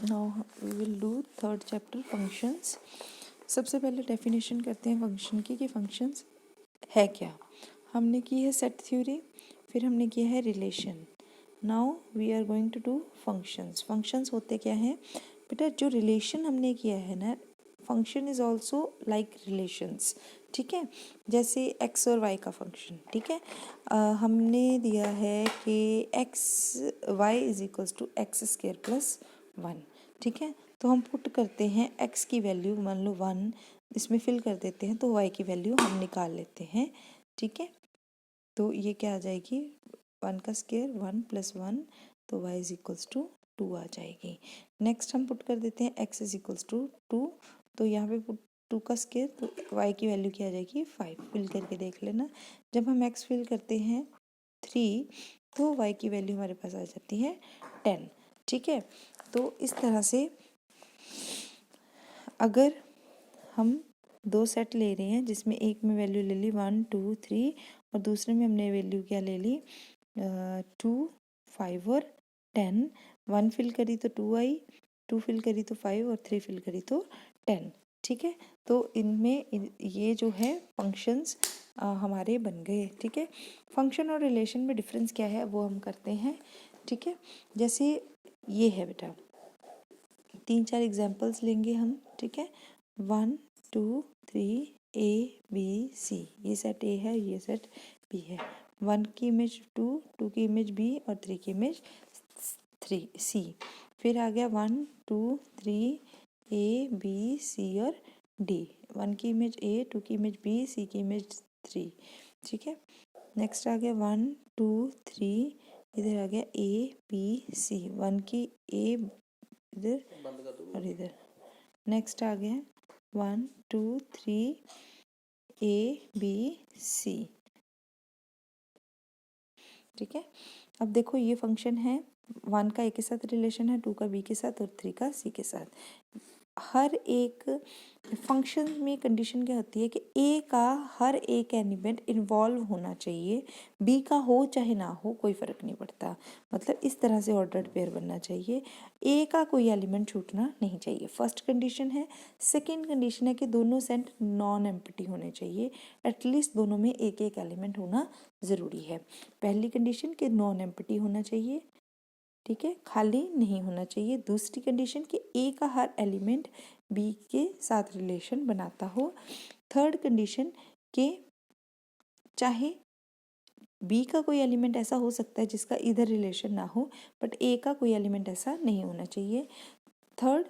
Now we will do third chapter functions. सबसे पहले definition करते हैं फंक्शन की कि फंक्शंस है क्या। हमने की है सेट थ्योरी, फिर हमने किया है relation. Now we are going to do functions. Functions होते क्या हैं बेटा? जो रिलेशन हमने किया है ना, function is also like relations. ठीक है, जैसे एक्स और वाई का फंक्शन। ठीक है, हमने दिया है कि X Y is equals to X square plus 1। ठीक है, तो हम पुट करते हैं एक्स की वैल्यू मान लो 1 इसमें फिल कर देते हैं, तो वाई की वैल्यू हम निकाल लेते हैं। ठीक है, तो ये क्या आ जाएगी 1 का स्क्वायर 1 प्लस 1, तो वाई इज इक्वल्स टू 2 आ जाएगी। नेक्स्ट हम पुट कर देते हैं एक्स इज इक्वल्स टू 2, तो यहाँ पे पुट 2 का स्क्वायर, तो वाई की वैल्यू क्या आ जाएगी 5। फिल करके देख लेना, जब हम एक्स फिल करते हैं 3, तो वाई की वैल्यू हमारे पास आ जाती है 10। ठीक है, तो इस तरह से अगर हम दो सेट ले रहे हैं जिसमें एक में वैल्यू ले ली 1 2 3 और दूसरे में हमने वैल्यू क्या ले ली 2 5 और 10। 1 फिल करी तो 2 आई, 2 फिल करी तो 5 और 3 फिल करी तो 10। ठीक है, तो इनमें ये जो है फंक्शंस हमारे बन गए। ठीक है, फंक्शन और रिलेशन में डिफरेंस क्या है वो हम करते हैं। ठीक है, जैसे ये है बेटा, 3-4 एग्जाम्पल्स लेंगे हम। ठीक है, 1 2 3 ए बी सी, ये सेट ए है, ये सेट बी है। 1 की इमेज 2, 2 की इमेज बी और 3 की इमेज 3 सी। फिर आ गया 1 2 3 ए बी सी और डी। 1 की इमेज ए, 2 की इमेज बी, सी की इमेज 3। ठीक है, नेक्स्ट आ गया 1 2 3, इधर आ गया ए बी सी। 1 की ए इधर और इधर। नेक्स्ट आ गया 1 2 3 ए बी सी। ठीक है, अब देखो ये फंक्शन है, 1 का ए के साथ रिलेशन है, 2 का बी के साथ और 3 का सी के साथ। हर एक फंक्शन में कंडीशन क्या होती है कि ए का हर एक एलिमेंट इन्वॉल्व होना चाहिए, बी का हो चाहे ना हो कोई फ़र्क नहीं पड़ता। मतलब इस तरह से ऑर्डर्ड पेयर बनना चाहिए, ए का कोई एलिमेंट छूटना नहीं चाहिए। फर्स्ट कंडीशन है। सेकंड कंडीशन है कि दोनों सेट नॉन एम्प्टी होने चाहिए, एटलीस्ट दोनों में एक एक एलिमेंट होना ज़रूरी है। पहली कंडीशन कि नॉन एम्प्टी होना चाहिए, ठीक है, खाली नहीं होना चाहिए। दूसरी कंडीशन कि ए का हर एलिमेंट बी के साथ रिलेशन बनाता हो। थर्ड कंडीशन कि चाहे बी का कोई एलिमेंट ऐसा हो सकता है जिसका इधर रिलेशन ना हो, बट ए का कोई एलिमेंट ऐसा नहीं होना चाहिए। थर्ड,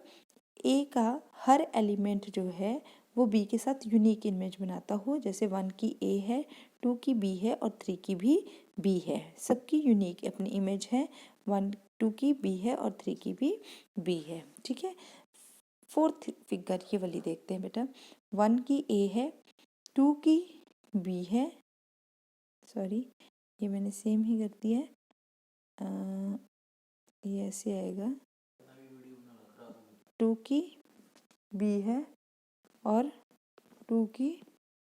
ए का हर एलिमेंट जो है वो बी के साथ यूनिक इमेज बनाता हो, जैसे 1 की ए है, 2 की बी है और 3 की भी बी है, सबकी यूनिक अपनी इमेज है। 1 2 की बी है और 3 की भी बी है। ठीक है, फोर्थ फिगर ये वाली देखते हैं बेटा। 1 की ए है, 2 की बी है, सॉरी ये मैंने सेम ही कर दिया है, ये ऐसे आएगा, 2 की बी है और 2 की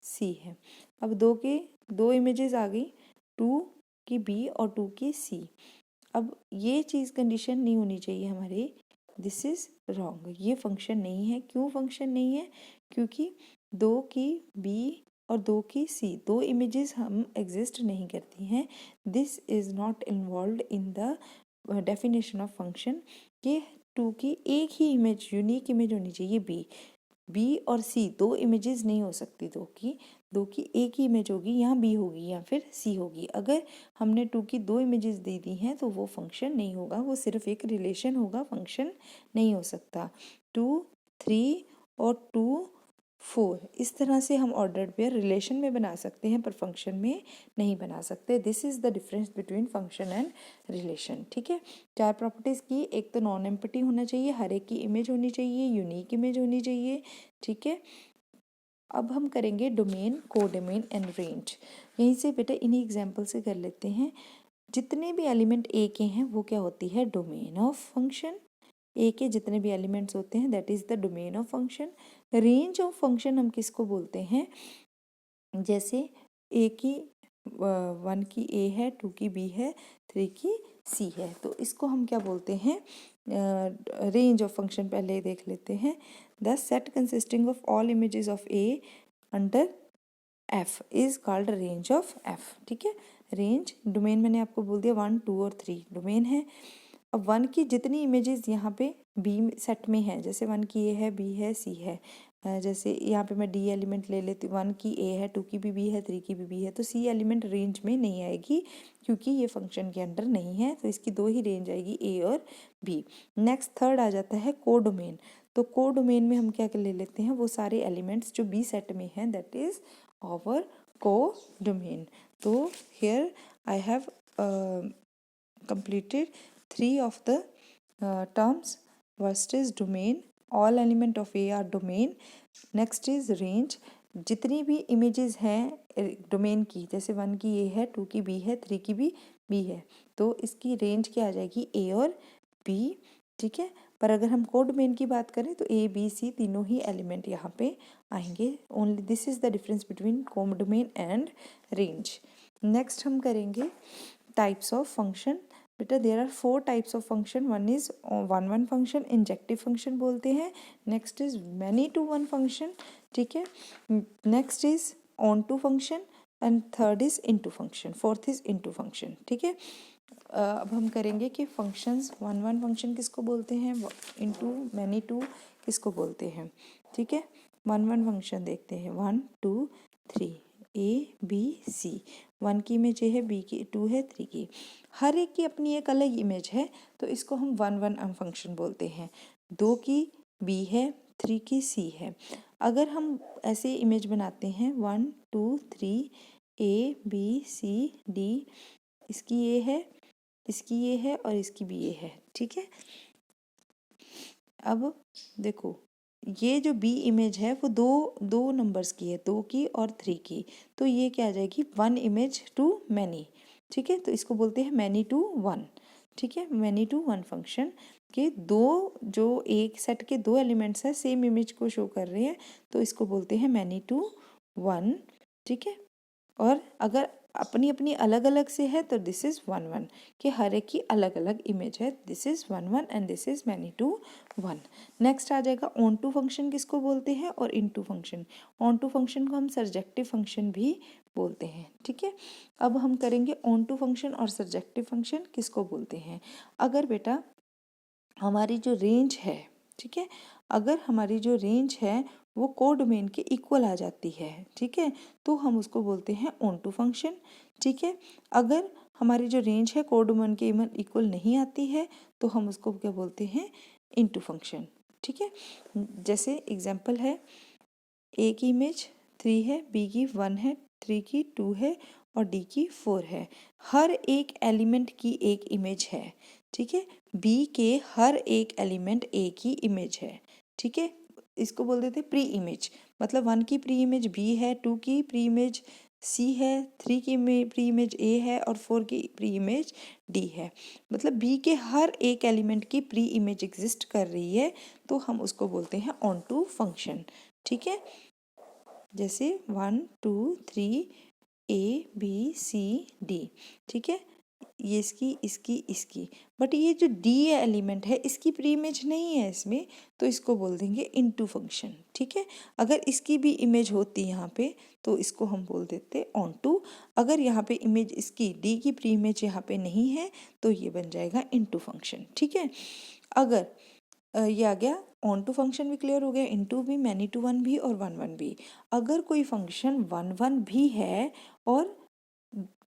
सी है। अब दो इमेजेस आ गई, 2 की बी और 2 की सी। अब ये चीज़ कंडीशन नहीं होनी चाहिए हमारे, दिस इज़ रॉन्ग, ये फंक्शन नहीं है। क्यों फंक्शन नहीं है? क्योंकि 2 की बी और 2 की सी, दो इमेजेस हम एग्जिस्ट नहीं करती हैं। This is not involve in the definition of function कि 2 की एक ही इमेज यूनिक इमेज होनी चाहिए बी और सी, दो इमेजेस नहीं हो सकती। दो की एक ही इमेज होगी, यहाँ बी होगी या फिर सी होगी। अगर हमने 2 की दो इमेजेस दे दी हैं तो वो फंक्शन नहीं होगा, वो सिर्फ एक रिलेशन होगा, फंक्शन नहीं हो सकता। 2 3 और 2 4, इस तरह से हम ऑर्डर्ड पेयर रिलेशन में बना सकते हैं पर फंक्शन में नहीं बना सकते। This is the difference between function and relation. ठीक है, 4 प्रॉपर्टीज़ की, एक तो नॉन एम्प्टी होना चाहिए, हर एक की इमेज होनी चाहिए, यूनिक इमेज होनी चाहिए। ठीक है, अब हम करेंगे डोमेन, कोडोमेन एंड रेंज। यहीं से बेटा इन्हीं एग्जाम्पल से कर लेते हैं। जितने भी एलिमेंट ए के हैं वो क्या होती है? Domain of function. ए के जितने भी एलिमेंट्स होते हैं that is the domain of function. Range of function हम किसको बोलते हैं? जैसे ए की 1 की ए है, 2 की बी है, 3 की सी है। तो इसको हम क्या बोलते हैं, रेंज ऑफ फंक्शन पहले देख लेते हैं। The set consisting of all images of A under F is called range of F. ठीक है, रेंज डोमेन मैंने आपको बोल दिया 1, 2 और 3 डोमेन है। अब 1 की जितनी इमेजेस यहाँ पे बी सेट में है, जैसे 1 की ए है, बी है, सी है, जैसे यहाँ पे मैं डी एलिमेंट ले लेती हूँ, 1 की ए है, 2 की भी बी है, 3 की भी बी है, तो सी एलिमेंट रेंज में नहीं आएगी क्योंकि ये फंक्शन के अंडर नहीं है। तो इसकी दो ही रेंज आएगी, ए और बी। नेक्स्ट थर्ड आ जाता है को डोमेन। तो को डोमेन में हम क्या ले लेते हैं, वो सारे एलिमेंट्स जो बी सेट में हैं, दैट इज आवर को डोमेन। तो here I have completed 3 of the terms. First is domain, all element of A are domain. Next is range, जितनी भी इमेजेस हैं डोमेन की, जैसे 1 की ए है, 2 की बी है, 3 की भी बी है, तो इसकी रेंज क्या आ जाएगी, ए और बी। ठीक है, पर अगर हम को डोमेन की बात करें तो ए बी सी तीनों ही एलिमेंट यहाँ पे आएंगे। Only this is the difference between codomain and range. Next हम करेंगे टाइप्स ऑफ फंक्शन। बेटा there are 4 types of function. One is one function, injective function बोलते हैं। Next is many to one function. ठीक है, next is onto function and third is into function, fourth is into function. ठीक है, अब हम करेंगे कि फंक्शंस, वन फंक्शन किसको बोलते हैं, इनटू मैनी टू किसको बोलते हैं। ठीक है, वन फंक्शन देखते हैं, 1 2 3 ए बी सी। 1 की इमेज ए है, बी की 2 है, 3 की, हर एक की अपनी एक अलग इमेज है, तो इसको हम वन फंक्शन बोलते हैं। 2 की बी है, 3 की सी है। अगर हम ऐसे इमेज बनाते हैं 1 2 3 ए बी सी डी, इसकी ये है, इसकी ये है और इसकी भी ये है। ठीक है, अब देखो ये जो बी इमेज है वो दो नंबर्स की है, 2 की और 3 की, तो ये क्या आ जाएगी, 1 इमेज टू मैनी। ठीक है, तो इसको बोलते हैं मैनी टू वन। ठीक है, मैनी टू वन फंक्शन के दो, जो एक सेट के दो एलिमेंट्स हैं सेम इमेज को शो कर रहे हैं, तो इसको बोलते हैं मैनी टू वन। ठीक है, और अगर अपनी अपनी अलग अलग से है तो दिस इज वन कि हर एक की अलग अलग इमेज है, this is one and this is many to one. Next आ जाएगा ऑन टू फंक्शन किसको बोलते हैं, और into function. Onto function को हम सर्जेक्टिव फंक्शन भी बोलते हैं। ठीक है, अब हम करेंगे ऑन टू फंक्शन और सर्जेक्टिव फंक्शन किसको बोलते हैं। अगर बेटा हमारी जो रेंज है, ठीक है, अगर हमारी जो रेंज है वो को डोमेन के इक्वल आ जाती है, ठीक है, तो हम उसको बोलते हैं ऑन टू फंक्शन। ठीक है, अगर हमारी जो रेंज है को डोमेन के इक्वल नहीं आती है तो हम उसको क्या बोलते हैं, इनटू फंक्शन। ठीक है, जैसे एग्जांपल है, ए की इमेज 3 है, बी की 1 है, 3 की 2 है और डी की 4 है। हर एक एलिमेंट की एक इमेज है। ठीक है, बी के हर एक एलिमेंट ए की इमेज है। ठीक है, इसको बोल देते प्री इमेज, मतलब 1 की प्री इमेज बी है, 2 की प्री इमेज सी है, 3 की प्री इमेज ए है और 4 की प्री इमेज डी है। मतलब बी के हर एक एलिमेंट की प्री इमेज एग्जिस्ट कर रही है, तो हम उसको बोलते हैं ऑन टू फंक्शन। ठीक है, जैसे 1 2 3 ए बी सी डी। ठीक है, ये इसकी, बट ये जो डी एलिमेंट है इसकी प्री इमेज नहीं है इसमें, तो इसको बोल देंगे इनटू फंक्शन। ठीक है, अगर इसकी भी इमेज होती यहाँ पे तो इसको हम बोल देते ऑन टू। अगर यहाँ पे इमेज इसकी डी की प्री इमेज यहाँ पे नहीं है तो ये बन जाएगा इनटू फंक्शन। ठीक है, अगर ये आ गया ऑन टू फंक्शन भी क्लियर हो गया, इनटू भी, मैनी टू वन भी और वन भी। अगर कोई फंक्शन वन भी है और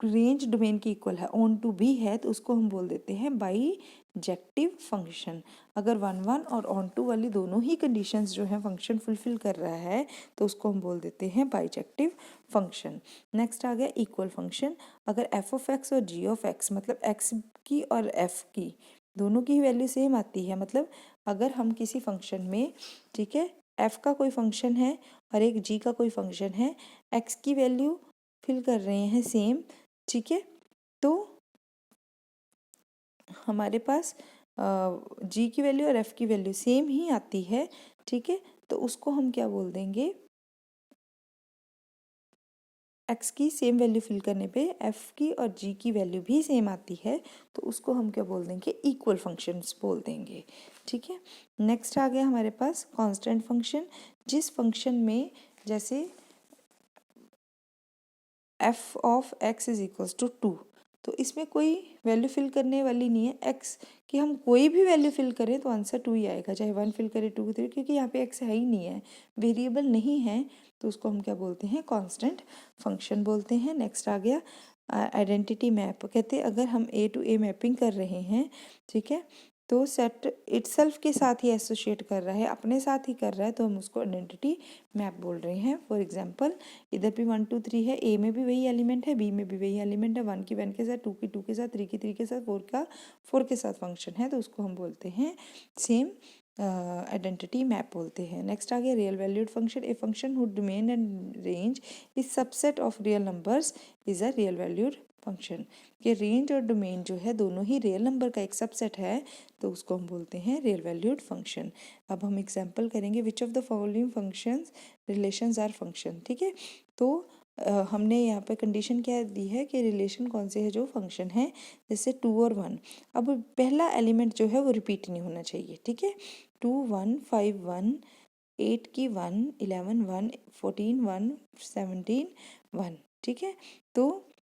रेंज डोमेन की इक्वल है, ऑन टू भी है, तो उसको हम बोल देते हैं बाईजेक्टिव फंक्शन। अगर वन और ऑन टू वाली दोनों ही कंडीशंस जो है फंक्शन फुलफिल कर रहा है तो उसको हम बोल देते हैं बाईजेक्टिव फंक्शन। नेक्स्ट आ गया इक्वल फंक्शन। अगर एफ ऑफ एक्स और जी ऑफ एक्स, मतलब एक्स की और एफ की दोनों की वैल्यू सेम आती है, मतलब अगर हम किसी फंक्शन में, ठीक है, एफ का कोई फंक्शन है और एक जी का कोई फंक्शन है, एक्स की वैल्यू फिल कर रहे हैं सेम, ठीक है, तो हमारे पास जी की वैल्यू और एफ की वैल्यू सेम ही आती है। ठीक है, तो उसको हम क्या बोल देंगे, एक्स की सेम वैल्यू फिल करने पे एफ की और जी की वैल्यू भी सेम आती है तो उसको हम क्या बोल देंगे, इक्वल फंक्शंस बोल देंगे। ठीक है, नेक्स्ट आ गया हमारे पास कांस्टेंट फंक्शन। जिस फंक्शन में जैसे F of X is equals to 2, तो इसमें कोई वैल्यू फिल करने वाली नहीं है एक्स कि हम कोई भी वैल्यू फिल करें तो आंसर 2 ही आएगा, चाहे 1 फिल करें 2 3, क्योंकि यहाँ पे एक्स है ही नहीं है, वेरिएबल नहीं है, तो उसको हम क्या बोलते हैं, कांस्टेंट फंक्शन बोलते हैं। नेक्स्ट आ गया आइडेंटिटी मैप। कहते हैं अगर हम ए टू ए मैपिंग कर रहे हैं, ठीक है, तो सेट इटसेल्फ के साथ ही एसोसिएट कर रहा है, अपने साथ ही कर रहा है, तो हम उसको आइडेंटिटी मैप बोल रहे हैं। फॉर एग्जांपल इधर भी 1 2 3 है, ए में भी वही एलिमेंट है, बी में भी वही एलिमेंट है, 1 की 1 के साथ, 2 की 2 के साथ, 3 की 3 के साथ, 4 का 4 के साथ फंक्शन है, तो उसको हम बोलते हैं सेम आइडेंटिटी मैप बोलते हैं। नेक्स्ट आ गया real valued function. A function hood domain and range is subset of real numbers is a real valued function. कि रेंज और डोमेन जो है दोनों ही रियल नंबर का एक सबसेट है, तो उसको हम बोलते हैं रियल वैल्यूड फंक्शन। अब हम एग्जांपल करेंगे, which of the following functions relations are function. ठीक है, तो हमने यहाँ पे कंडीशन क्या दी है कि रिलेशन कौन से है जो फंक्शन है, जैसे 2 और 1। अब पहला एलिमेंट जो है वो रिपीट नहीं होना चाहिए। ठीक है, 2 1 5 1, 8 की 1, 11 1, 14 1, 17 1। ठीक है, तो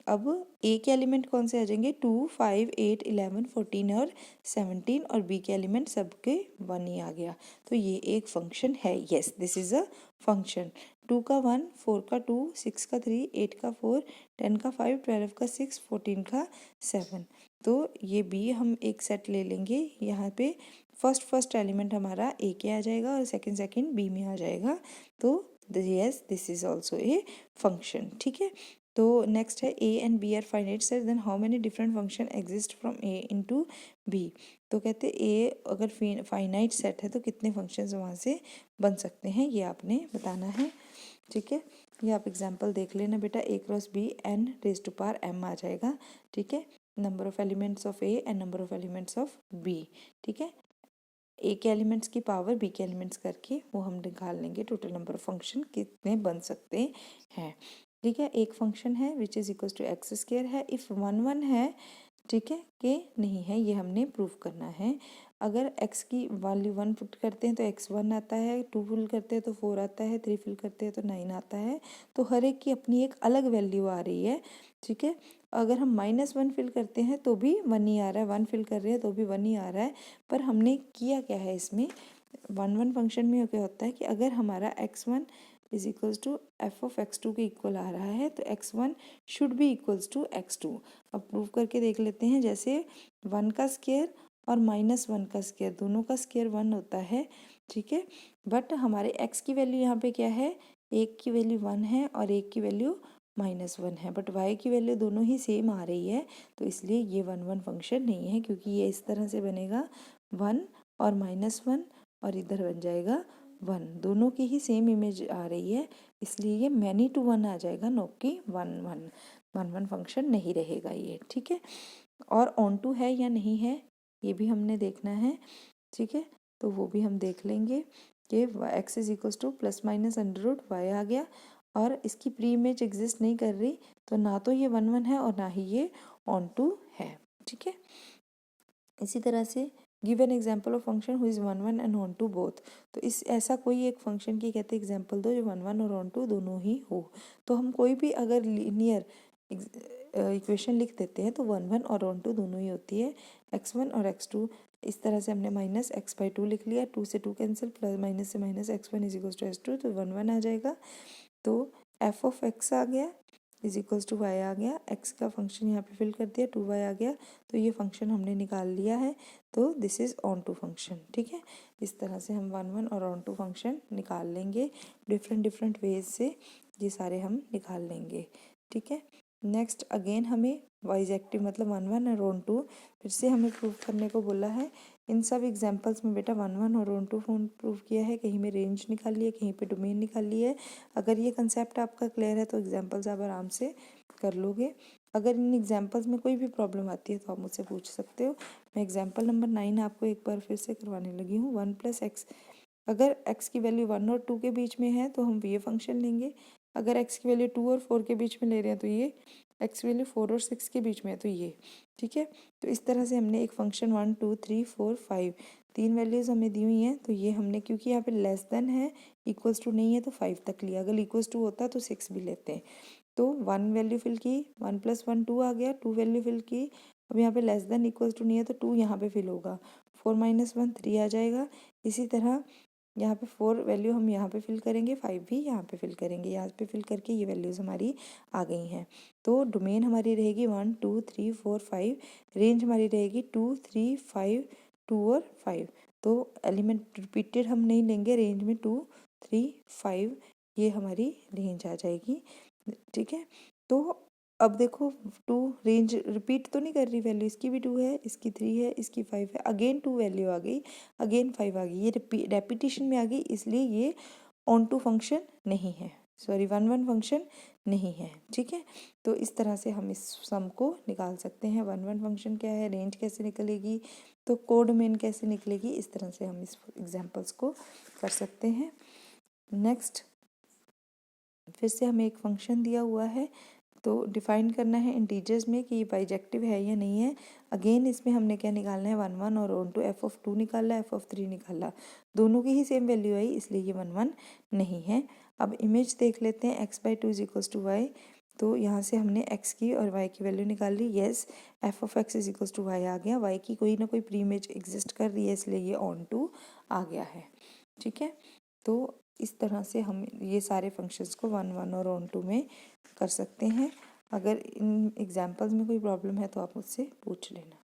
अब ए के एलिमेंट कौन से आ जाएंगे, 2 5 8 11 14 और 17, और बी के एलिमेंट सबके 1 ही आ गया, तो ये एक फंक्शन है। Yes, this is a function. 2 का 1, 4 का 2, 6 का 3, 8 का 4, 10 का 5, 12 का 6, 14 का 7। तो ये भी हम एक सेट ले लेंगे, यहाँ पे फर्स्ट एलिमेंट हमारा ए के आ जाएगा और सेकंड बी में आ जाएगा, तो yes this is also a function. ठीक है, तो नेक्स्ट है A and B are finite set, then how many different function exist from A into B. तो कहते हैं ए अगर फाइनाइट सेट है तो कितने फंक्शंस वहाँ से बन सकते हैं, ये आपने बताना है। ठीक है, ये आप एग्जांपल देख लेना बेटा, A cross B N raise to power M आ जाएगा। ठीक है, number of elements of A and number of elements of B. ठीक है, ए के एलिमेंट्स की पावर बी के एलिमेंट्स करके वो हम निकाल लेंगे टोटल नंबर ऑफ फंक्शन कितने बन सकते हैं। ठीक है, एक फंक्शन है which is equal to X square है, इफ़ 1 1 है, ठीक है, कि नहीं है, ये हमने प्रूव करना है। अगर x की वैल्यू 1 पुट करते हैं तो x1 आता है, 2 फिल करते हैं तो 4 आता है, 3 फिल करते हैं तो 9 आता है, तो हर एक की अपनी एक अलग वैल्यू आ रही है। ठीक है, अगर हम -1 फिल करते हैं तो भी 1 ही आ रहा है, 1 फिल कर रहे हैं तो भी 1 ही आ रहा है। पर हमने किया क्या है इसमें, 1 1 फंक्शन में क्या होता है कि अगर हमारा x1 is equals to F of x2 के इक्वल आ रहा है तो x1 should be equals to x2। अब प्रूव करके देख लेते हैं, जैसे 1 का स्क्वायर और -1 का स्क्वायर, दोनों का स्क्वायर 1 होता है। ठीक है, बट हमारे x की वैल्यू यहाँ पे क्या है, एक की वैल्यू 1 है और एक की वैल्यू -1 है, बट y की वैल्यू दोनों ही सेम आ रही है, तो इसलिए ये 1 1 फंक्शन नहीं है, क्योंकि ये इस तरह से बनेगा 1 और -1 और इधर बन जाएगा 1, दोनों की ही सेम इमेज आ रही है, इसलिए ये मैनी टू 1 आ जाएगा, नो कि 1 1 फंक्शन नहीं रहेगा ये। ठीक है, और ऑन टू है या नहीं है ये भी हमने देखना है। ठीक है, तो वो भी हम देख लेंगे कि x is equals to plus minus under root Y आ गया, और इसकी प्री इमेज एग्जिस्ट नहीं कर रही, तो ना तो ये 1 1 है और ना ही ये ऑन टू है। ठीक है, इसी तरह से give an example of function who is 1 1 and onto both. तो इस ऐसा कोई एक फंक्शन की कहते हैं एग्जाम्पल दो जो 1 1 और ऑन टू दोनों ही हो। तो हम कोई भी अगर लीनियर इक्वेशन लिख देते हैं तो 1 1 और ऑन टू दोनों ही होती है, x1 और x2। इस तरह से हमने -x/2 लिख लिया, 2 से 2 कैंसिल, प्लस माइनस से minus, x1 is equal to x2, तो 1 1 आ जाएगा। तो f ऑफ x आ गया इज इक्वल्स टू वाई आ गया, x का फंक्शन यहाँ पे फिल कर दिया, 2y आ गया, तो ये फंक्शन हमने निकाल लिया है, तो this is onto function. ठीक है, इस तरह से हम 1 1 और ऑन टू फंक्शन निकाल लेंगे, डिफरेंट वेज से ये सारे हम निकाल लेंगे। ठीक है, नेक्स्ट अगेन हमें बाइजेक्टिव मतलब 1 1 और ऑन टू फिर से हमें प्रूव करने को बोला है। इन सब एग्जांपल्स में बेटा 1 1 और ऑन टू प्रूव किया है, कहीं में रेंज निकाली है, कहीं पे डोमेन निकाली है। अगर ये कंसेप्ट आपका क्लियर है तो एग्जांपल्स आप आराम से कर लोगे। अगर इन एग्जांपल्स में कोई भी प्रॉब्लम आती है तो आप मुझसे पूछ सकते हो। मैं एग्जांपल नंबर 9 आपको एक बार फिर से करवाने लगी हूँ। 1 + x, अगर x की वैल्यू 1 और 2 के बीच में है तो हम ये फंक्शन लेंगे, अगर एक्स की वैल्यू 2 और 4 के बीच में ले रहे हैं तो ये, एक्स की वैल्यू 4 और 6 के बीच में है तो ये, ठीक है। तो इस तरह से हमने एक फंक्शन 1 2 3 4 5 3 वैल्यूज़ हमें दी हुई हैं, तो ये हमने क्योंकि यहाँ पे लेस देन है, इक्वल्स टू नहीं है तो 5 तक लिया, अगर इक्वल्स टू होता तो 6 भी लेते हैं। तो 1 वैल्यू फिल की, 1 + 1 2 आ गया, 2 वैल्यू फिल की। अब यहाँ पे लेस देन इक्वल्स टू नहीं है तो 2 यहाँ पे फिल होगा, 4 - 1 3 आ जाएगा। इसी तरह यहाँ पे 4 वैल्यू हम यहाँ पे फिल करेंगे, 5 भी यहाँ पे फिल करेंगे, यहाँ पे फिल करके ये वैल्यूज़ हमारी आ गई हैं। तो डोमेन हमारी रहेगी 1 2 3 4 5, रेंज हमारी रहेगी 2 3 5 2 और 5। तो एलिमेंट रिपीटेड हम नहीं लेंगे, रेंज में 2 3 5 ये हमारी रेंज आ जाएगी, ठीक है। तो अब देखो 2 रेंज रिपीट तो नहीं कर रही वैल्यू, इसकी भी 2 है, इसकी 3 है, इसकी 5 है, अगेन 2 वैल्यू आ गई, अगेन 5 आ गई, ये रेपिटेशन में आ गई, इसलिए ये ऑन टू फंक्शन नहीं है, सॉरी 1 1 फंक्शन नहीं है, ठीक है। तो इस तरह से हम इस सम को निकाल सकते हैं। 1 1 फंक्शन क्या है, रेंज कैसे निकलेगी, तो कोडोमेन कैसे निकलेगी, इस तरह से हम इस एग्जाम्पल्स को कर सकते हैं। नेक्स्ट फिर से हमें एक फंक्शन दिया हुआ है, तो डिफाइन करना है इंटीजर्स में कि ये बाइजेक्टिव है या नहीं है। अगेन इसमें हमने क्या निकालना है, 1 1 और ऑन टू f(2) निकाला, f(3) निकाला, दोनों की ही सेम वैल्यू आई, इसलिए ये 1 1 नहीं है। अब इमेज देख लेते हैं, x/2 = y, तो यहाँ से हमने x की और y की वैल्यू निकाल ली। येस, f(x) = y आ गया, y की कोई ना कोई प्री इमेज एग्जिस्ट कर रही है, इसलिए ये ऑन टू आ गया है, ठीक है। तो इस तरह से हम ये सारे फंक्शंस को 1 1 और ऑन टू में कर सकते हैं। अगर इन एग्जाम्पल्स में कोई प्रॉब्लम है तो आप मुझसे पूछ लेना।